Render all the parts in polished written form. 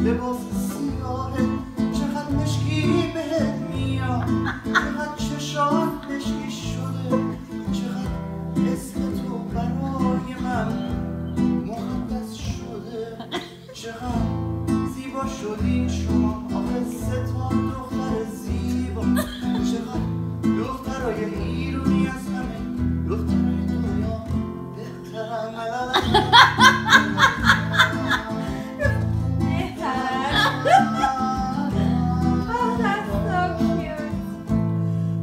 لباس سیاهه چقدر مشکی بهت میاد، چقدر چشات مشکی شده، چقدر اسم تو برای من مقدس شده، چقدر زیبا شدین شما آخه سه تا دختر زیبا، چقدر دخترای ایرونی از همه دخترای دنیا بهترن.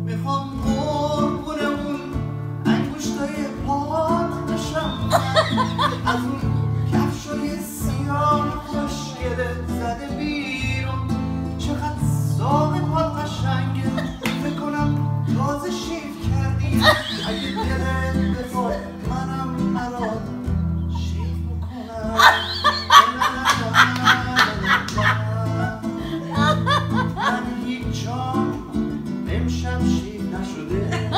میخوام قربون اون انگوشتای پات بشم، از اون کفشای سیاه خوشگلت زده بیرون، چقدر ساق پات قشنگه، فکر کنم تازه شیف کردی، اگه دلت بخواد منم الان شیف بکنم. من هیچ جام امشب شیف نشده،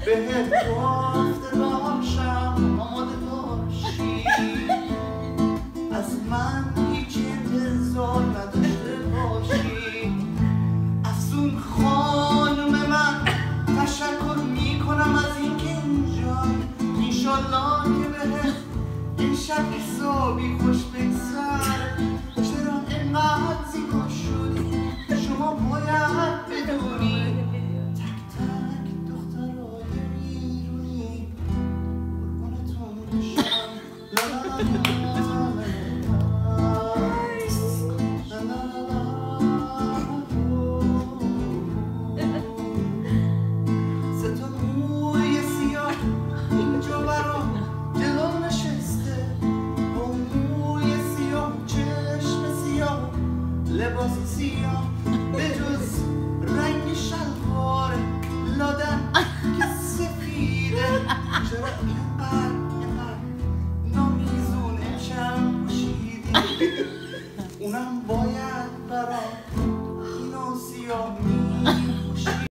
بهت گفته باشم آماده باشی، از من هیچ انتظار نداشته باشی. افسون خانم من تشکر میکنم از اینکه اینجایی، انشالله که بهت این شب حسابی خوش بگذره. چرا اینقدر زیبا شدی شما باید بدونی، تک تک دخترای ایرونی قربونتون بشم. لا لا لا لباس سیاه به جز رنگ شلوار لادن که سفیده، چرا اینقدر نامیزون امشب پوشیدی، اونم باید برام اینو سیاه